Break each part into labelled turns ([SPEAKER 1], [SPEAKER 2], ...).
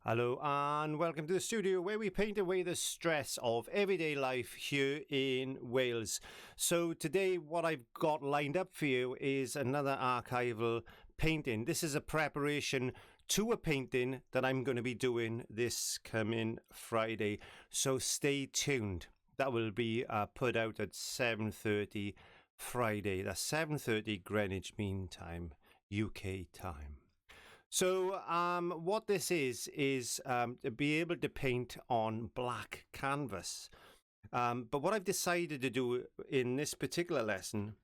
[SPEAKER 1] Hello and welcome to the studio where we paint away the stress of everyday life here in Wales. So today what I've got lined up for you is another archival painting. This is a preparation to a painting that I'm going to be doing this coming Friday. So stay tuned. That will be put out at 7:30 Friday. That's 7:30 Greenwich Mean Time, UK time. So what this is to be able to paint on black canvas. But what I've decided to do in this particular lesson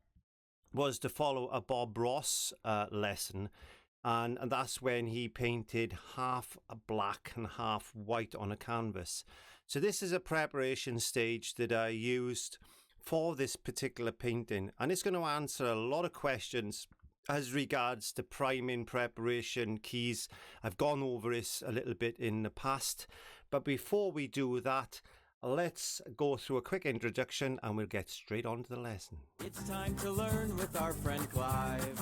[SPEAKER 1] was to follow a Bob Ross lesson. And that's when he painted half black and half white on a canvas. So this is a preparation stage that I used for this particular painting. And it's going to answer a lot of questions as regards to priming, preparation, keys. I've gone over this a little bit in the past, but before we do that, let's go through a quick introduction and we'll get straight on to the lesson.
[SPEAKER 2] It's time to learn with our friend Clive.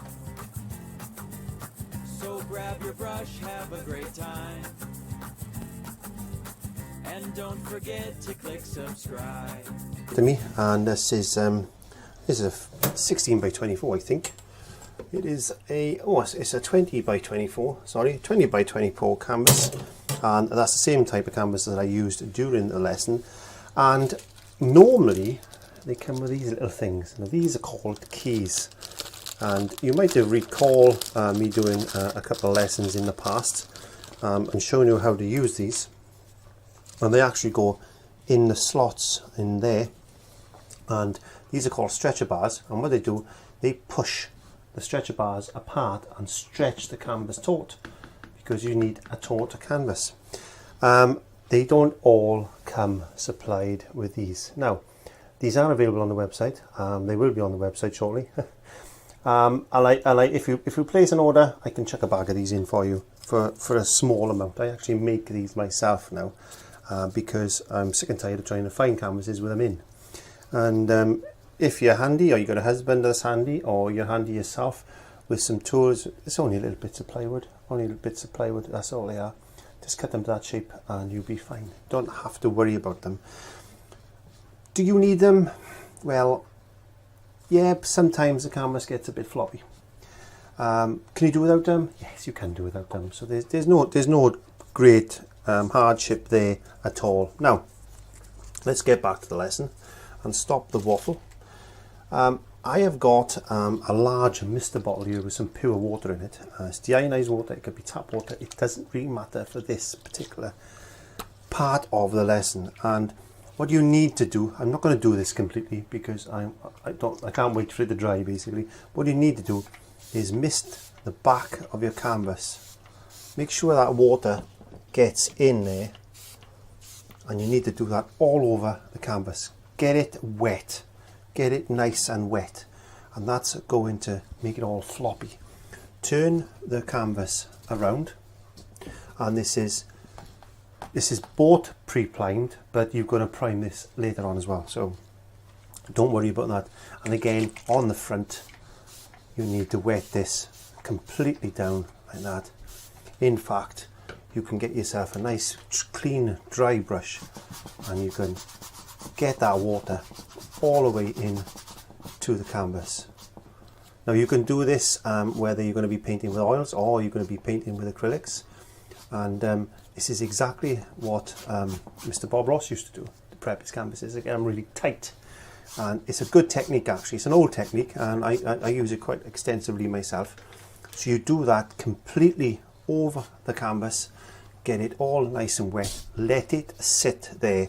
[SPEAKER 2] So grab your brush, have a great time. And don't forget to click subscribe.
[SPEAKER 3] To me, and this is a 16 by 24, I think. It is it's a 20 by 24, sorry, 20 by 24 canvas, and that's the same type of canvas that I used during the lesson. And normally they come with these little things. Now these are called keys, and you might have recall me doing a couple of lessons in the past and showing you how to use these. And they actually go in the slots in there, and these are called stretcher bars. And what they do, they push the stretcher bars apart and stretch the canvas taut, because you need a taut canvas. They don't all come supplied with these. Now, these are available on the website. They will be on the website shortly. If you place an order, I can chuck a bag of these in for you for a small amount. I actually make these myself now because I'm sick and tired of trying to find canvases with them in. And if you're handy, or you've got a husband that's handy, or you're handy yourself with some tools, it's only little bits of plywood, that's all they are. Just cut them to that shape and you'll be fine. Don't have to worry about them. Do you need them? Well, yeah, sometimes the canvas gets a bit floppy. Can you do without them? Yes, you can do without them. So there's no great hardship there at all. Now, let's get back to the lesson and stop the waffle. I have got a large Mr. bottle here with some pure water in it. It's deionized water, it could be tap water, it doesn't really matter for this particular part of the lesson. And what you need to do, I'm not going to do this completely because I can't wait for it to dry basically. What you need to do is mist the back of your canvas. Make sure that water gets in there, and you need to do that all over the canvas. Get it wet. Get it nice and wet, and that's going to make it all floppy. Turn the canvas around, and this is both pre-primed, but you're going to prime this later on as well, so don't worry about that. And again, on the front, you need to wet this completely down like that. In fact, you can get yourself a nice clean dry brush and you can get that water all the way in to the canvas. Now you can do this whether you're going to be painting with oils or you're going to be painting with acrylics, and this is exactly what Mr. Bob Ross used to do to prep his canvases. Again, really tight, and it's a good technique actually. It's an old technique and I use it quite extensively myself. So you do that completely over the canvas, get it all nice and wet, let it sit there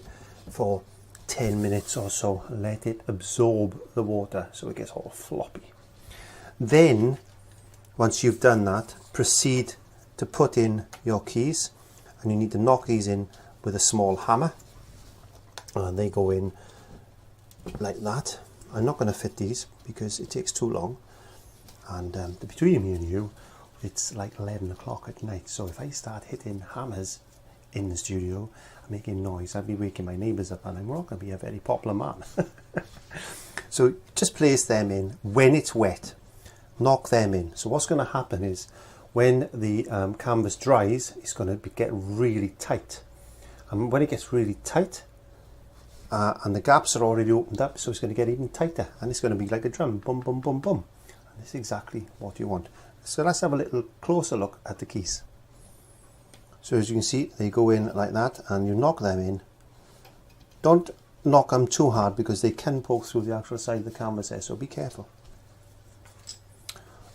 [SPEAKER 3] for 10 minutes or so, let it absorb the water so it gets all floppy. Then once you've done that, proceed to put in your keys, and you need to knock these in with a small hammer, and they go in like that. I'm not going to fit these because it takes too long, and between me and you, it's like 11 o'clock at night, so if I start hitting hammers in the studio and making noise, I'd be waking my neighbours up, and I'm not going to be a very popular man. So just place them in when it's wet, knock them in. So what's going to happen is when the canvas dries, it's going to get really tight. And when it gets really tight, and the gaps are already opened up, so it's going to get even tighter, and it's going to be like a drum, bum, bum, bum, bum. And that's exactly what you want. So let's have a little closer look at the keys. So as you can see, they go in like that, and you knock them in. Don't knock them too hard because they can poke through the actual side of the canvas there, so be careful.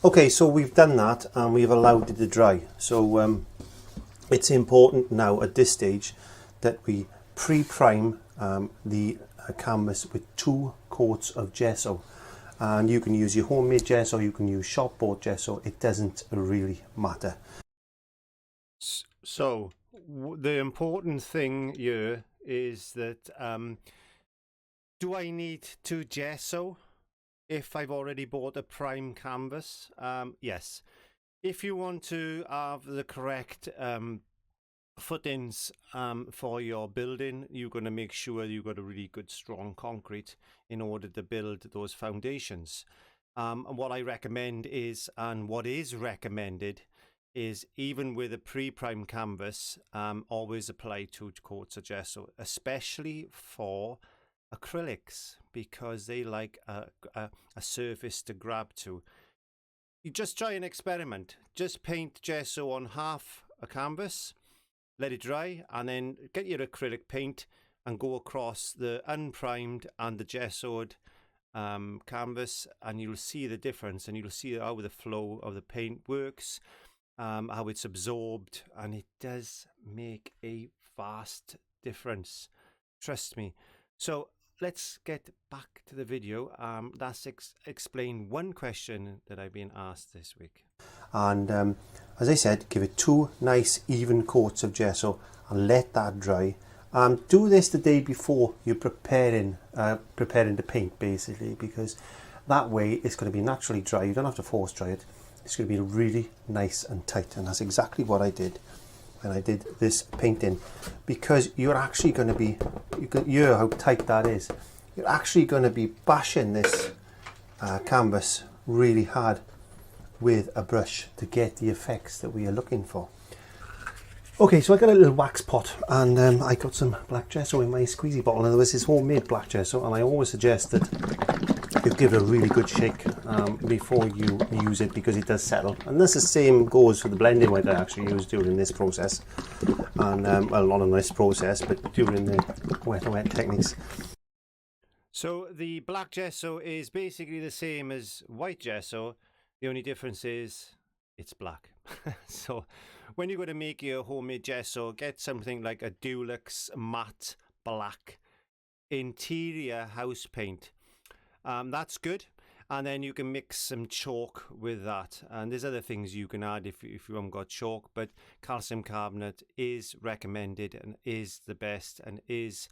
[SPEAKER 3] Okay, so we've done that and we've allowed it to dry. So it's important now at this stage that we pre-prime the canvas with 2 coats of gesso. And you can use your homemade gesso, you can use shop bought gesso, it doesn't really matter.
[SPEAKER 1] So the important thing here is that do I need to gesso if I've already bought a prime canvas? Yes. If you want to have the correct footings for your building, you're going to make sure you've got a really good strong concrete in order to build those foundations. And what I recommend is, and what is recommended is, even with a pre-prime canvas, always apply 2 coats of gesso, especially for acrylics, because they like a surface to grab to. You just try an experiment. Just paint gesso on half a canvas, let it dry, and then get your acrylic paint and go across the unprimed and the gessoed canvas, and you'll see the difference, and you'll see how the flow of the paint works, how it's absorbed, and it does make a vast difference, trust me. So let's get back to the video. That's explain one question that I've been asked this week.
[SPEAKER 3] And as I said, give it 2 nice even coats of gesso and let that dry. Do this the day before you're preparing the paint, basically, because that way it's going to be naturally dry. You don't have to force dry it. It's going to be really nice and tight, and that's exactly what I did when I did this painting, because you're actually going to be, you can hear how tight that is. You're actually going to be bashing this canvas really hard with a brush to get the effects that we are looking for. Okay, so I got a little wax pot, and I got some black gesso in my squeezy bottle. And this is homemade black gesso, and I always suggest that you give it a really good shake before you use it, because it does settle. And this the same goes for the blending white I actually use during this process, and well, not in this process, but during the wet techniques.
[SPEAKER 1] So the black gesso is basically the same as white gesso. The only difference is it's black. So when you're going to make your homemade gesso, get something like a Dulux matte black interior house paint. That's good. And then you can mix some chalk with that. And there's other things you can add if you haven't got chalk, but calcium carbonate is recommended and is the best and is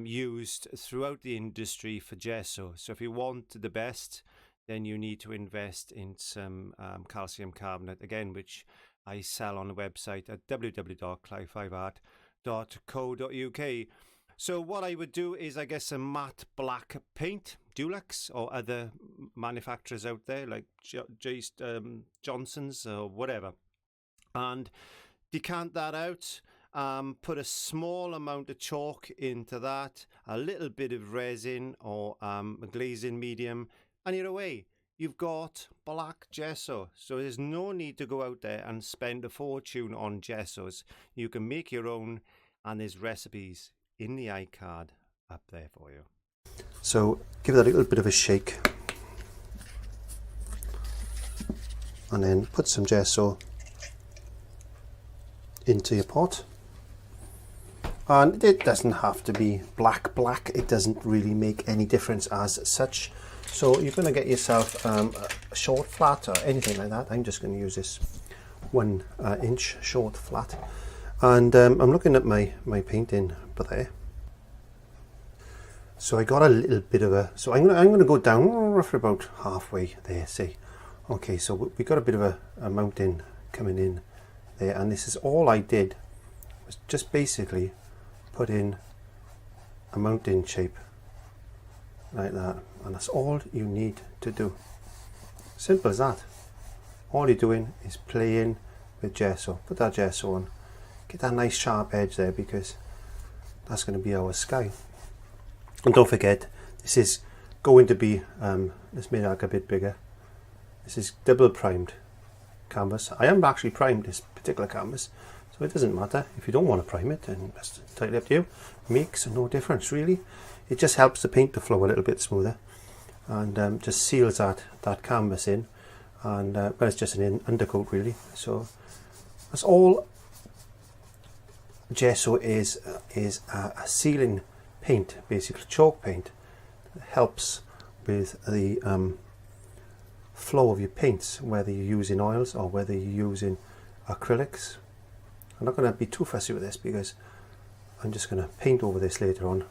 [SPEAKER 1] used throughout the industry for gesso. So if you want the best, then you need to invest in some calcium carbonate, again, which I sell on the website at www.clive5art.co.uk. So what I would do is I get some matte black paint, Dulux or other manufacturers out there like Johnson's or whatever, and decant that out. Put a small amount of chalk into that, a little bit of resin or a glazing medium, and you're away. You've got black gesso. So there's no need to go out there and spend a fortune on gessos. You can make your own, and there's recipes in the iCard up there for you.
[SPEAKER 3] So give it a little bit of a shake, and then put some gesso into your pot. And it doesn't have to be black, it doesn't really make any difference as such. So you're going to get yourself a short flat or anything like that. I'm just going to use this 1 inch short flat, and I'm looking at my painting there. So I got a little bit of a, so I'm going to go down roughly about halfway there, see. Okay, so we got a bit of a mountain coming in there, and this is all I did was just basically put in a mountain shape like that, and that's all you need to do. Simple as that. all you're doing is playing with gesso. Put that gesso on, get that nice sharp edge there, because that's going to be our sky. And don't forget, this is going to be, let's make that a bit bigger. This is double primed canvas. I haven't actually primed this particular canvas, so it doesn't matter. If you don't want to prime it, then that's entirely up to you. Makes no difference really. It just helps the paint to flow a little bit smoother, and just seals that canvas in. And well, it's just an undercoat really. So that's all gesso is a sealing paint, basically chalk paint. It helps with the flow of your paints, whether you're using oils or whether you're using acrylics. I'm not going to be too fussy with this, because I'm just going to paint over this later on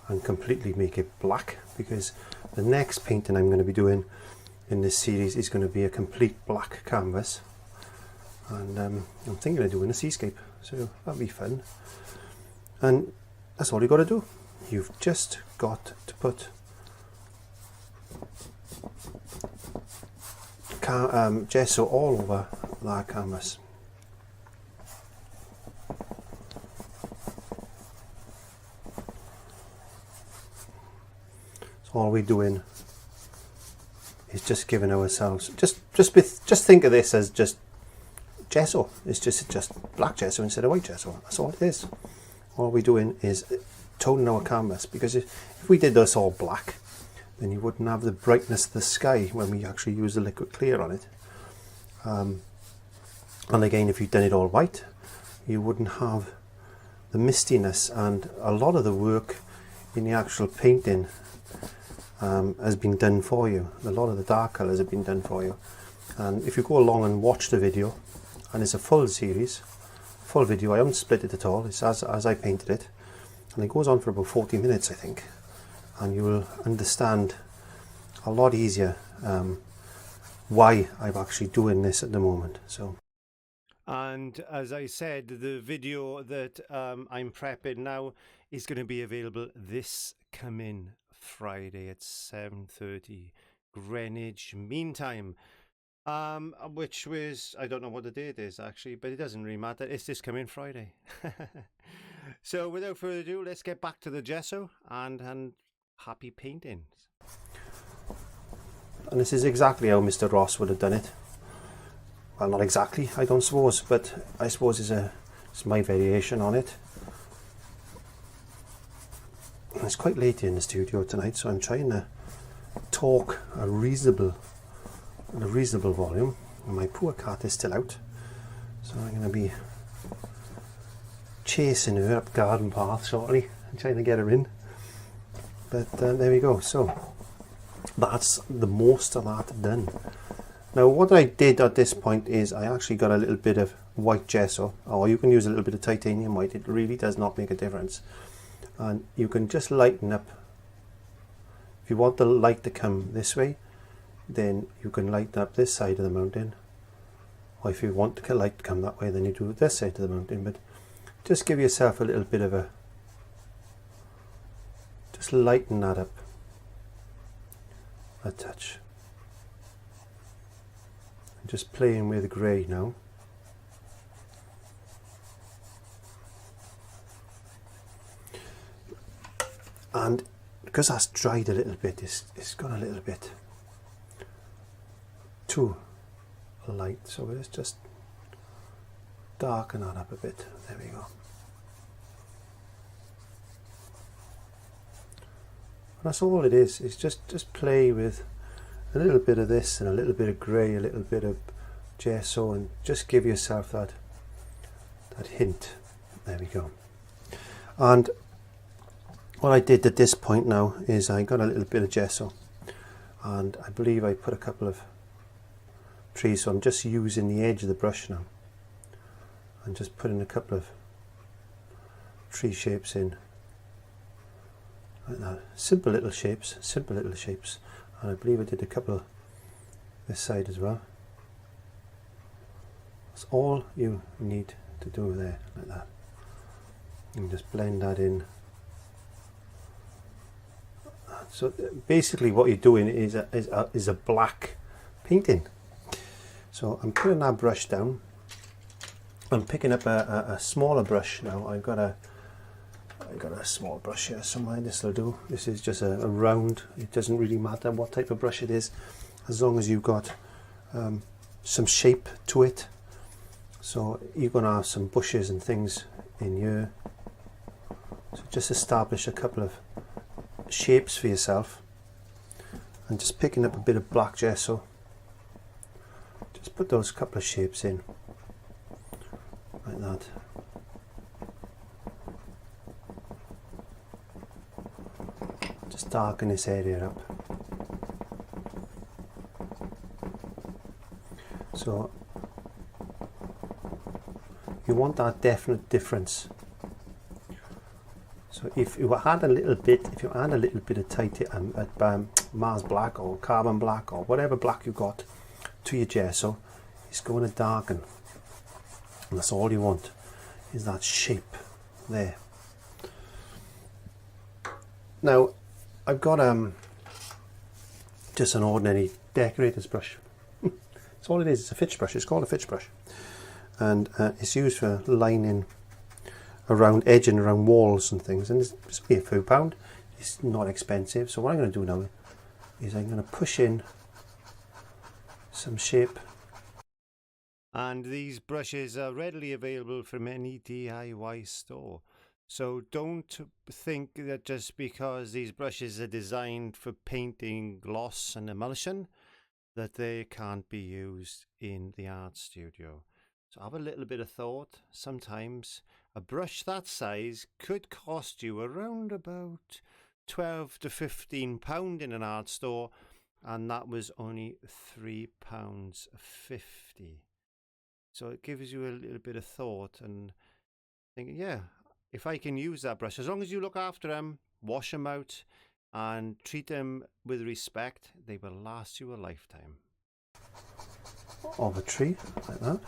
[SPEAKER 3] and completely make it black, because the next painting I'm going to be doing in this series is going to be a complete black canvas, and I'm thinking of doing a seascape, so that'll be fun. And that's all you've got to do. You've just got to put gesso all over that canvas. So all we're doing is just giving ourselves, just think of this as just gesso. It's just black gesso instead of white gesso. That's all it is. All we're doing is toning our canvas, because if we did this all black, then you wouldn't have the brightness of the sky when we actually use the liquid clear on it. And again, if you'd done it all white, you wouldn't have the mistiness, and a lot of the work in the actual painting has been done for you. A lot of the dark colours have been done for you. And if you go along and watch the video, and it's a full series, full video, I haven't split it at all, it's as I painted it, and it goes on for about 40 minutes I think, and you will understand a lot easier why I'm actually doing this at the moment. So,
[SPEAKER 1] and as I said, the video that I'm prepping now is going to be available this coming Friday at 7:30 Greenwich Mean Time, which was, I don't know what the date is actually, but it doesn't really matter. It's this coming Friday. So without further ado, let's get back to the gesso and happy paintings.
[SPEAKER 3] And this is exactly how Mr. Ross would have done it. Well, not exactly, I don't suppose, but I suppose it's my variation on it. And it's quite late in the studio tonight, so I'm trying to talk a reasonable volume. And my poor cat is still out, so I'm going to be chasing her up garden path shortly and trying to get her in. But there we go. So that's the most of that done. Now what I did at this point is I actually got a little bit of white gesso, or you can use a little bit of titanium white. It really does not make a difference. And you can just lighten up. If you want the light to come this way, then you can lighten up this side of the mountain. Or if you want the light to come that way, then you do this side of the mountain. But just give yourself a little bit of a, just lighten that up a touch. I'm just playing with grey now. And because that's dried a little bit, it's got a little bit too light, so let's just darken that up a bit. There we go. That's all it is. It's just play with a little bit of this and a little bit of grey, a little bit of gesso, and just give yourself that hint. There we go. And what I did at this point now is I got a little bit of gesso, and I believe I put a couple of trees, so I'm just using the edge of the brush now and just putting a couple of tree shapes in like that. Simple little shapes, and I believe I did a couple this side as well. That's all you need to do there, like that. You can just blend that in. So basically what you're doing is a black painting. So I'm putting that brush down. I'm picking up a smaller brush now. I've got a small brush here somewhere. This will do. This is just a round. It doesn't really matter what type of brush it is, as long as you've got some shape to it. So you're going to have some bushes and things in here. So just establish a couple of shapes for yourself. And just picking up a bit of black gesso. Just put those couple of shapes in. Like that. Just darken this area up. So you want that definite difference. So if you add a little bit, of Mars black or carbon black or whatever black you got to your gesso, it's going to darken. And that's all you want, is that shape there. Now I've got just an ordinary decorator's brush. That's all it is. It's a fitch brush. It's called a fitch brush, and it's used for lining around, edging around walls and things, and it's just be a few pound. It's not expensive. So what I'm going to do now is I'm going to push in some shape.
[SPEAKER 1] And these brushes are readily available from any DIY store. So don't think that just because these brushes are designed for painting, gloss and emulsion, that they can't be used in the art studio. So have a little bit of thought. Sometimes a brush that size could cost you around about £12 to £15 in an art store, and that was only £3.50. So it gives you a little bit of thought and thinking, yeah, if I can use that brush, as long as you look after them, wash them out and treat them with respect, they will last you a lifetime.
[SPEAKER 3] Of a tree, like that.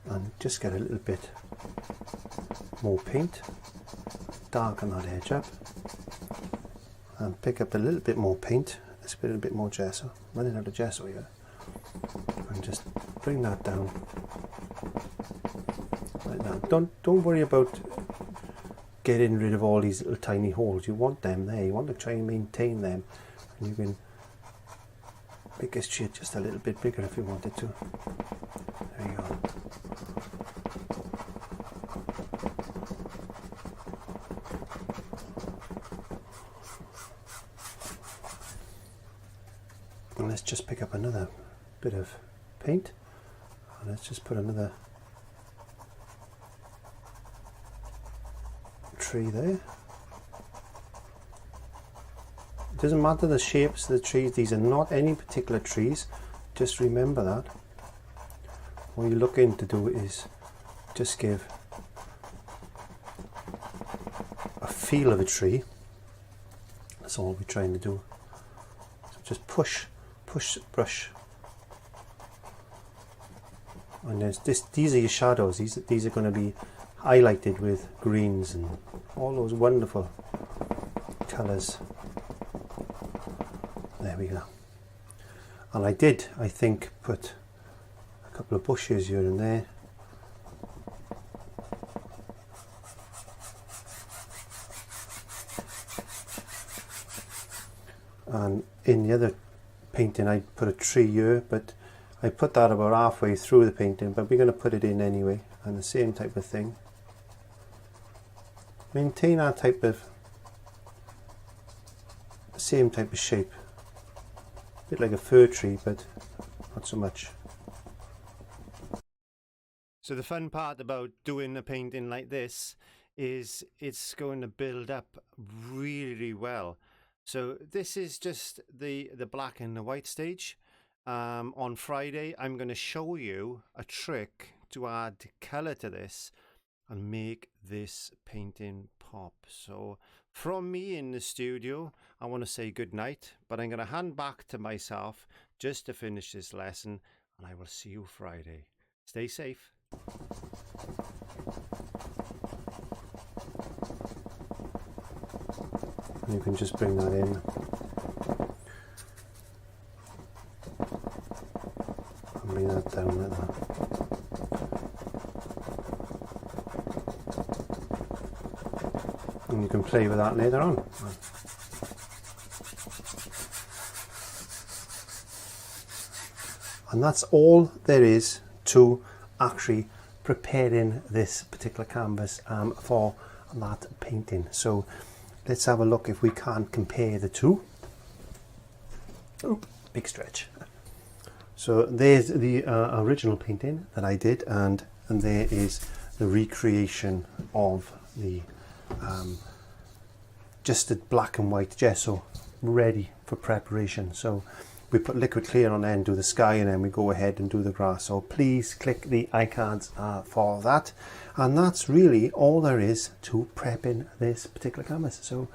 [SPEAKER 3] And just get a little bit more paint, darken that edge up, and pick up a little bit more paint. Let's put a little bit more gesso. Running out of gesso here, and just bring that down like that. Don't worry about getting rid of all these little tiny holes. You want them there. You want to try and maintain them, and you can make this shit just a little bit bigger if you wanted to. There you go. And let's just pick up another bit of paint, and let's just put another tree there. It doesn't matter the shapes of the trees. These are not any particular trees. Just remember that. What you're looking to do is just give a feel of a tree. That's all we're trying to do. So just push the brush. And these are your shadows. These are going to be highlighted with greens and all those wonderful colours. There we go. And I think, put a couple of bushes here and there. And in the other painting I put a tree here, but I put that about halfway through the painting, but we're going to put it in anyway, and the same type of thing. Maintain that type of, same type of shape. A bit like a fir tree, but not so much.
[SPEAKER 1] So the fun part about doing a painting like this is it's going to build up really well. So this is just the black and the white stage. On Friday I'm going to show you a trick to add colour to this and make this painting pop. So from me in the studio, I want to say good night, but I'm going to hand back to myself just to finish this lesson, and I will see you Friday. Stay safe.
[SPEAKER 3] And you can just bring that in. And bring that down like that. And you can play with that later on. And that's all there is to actually preparing this particular canvas for that painting. So let's have a look if we can compare the two. Oh, big stretch. So there's the original painting that I did, and there is the recreation of the just a black and white gesso ready for preparation. So we put liquid clear on there and do the sky, and then we go ahead and do the grass. So please click the icons for that. And that's really all there is to prepping this particular canvas. So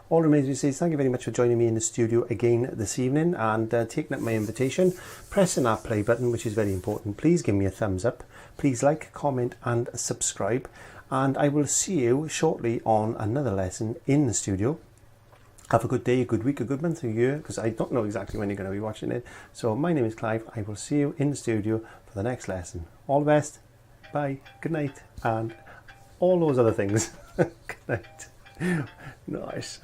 [SPEAKER 3] all remains to say is thank you very much for joining me in the studio again this evening and taking up my invitation, pressing that play button, which is very important. Please give me a thumbs up. Please like, comment and subscribe. And I will see you shortly on another lesson in the studio. Have a good day, a good week, a good month, a year, because I don't know exactly when you're going to be watching it. So my name is Clive. I will see you in the studio for the next lesson. All the best. Bye. Good night. And all those other things. Good night. Nice.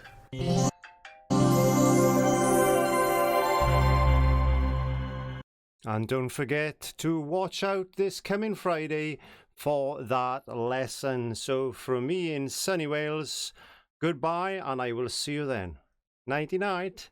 [SPEAKER 1] And don't forget to watch out this coming Friday for that lesson. So from me in sunny Wales, goodbye, and I will see you then. Nighty night.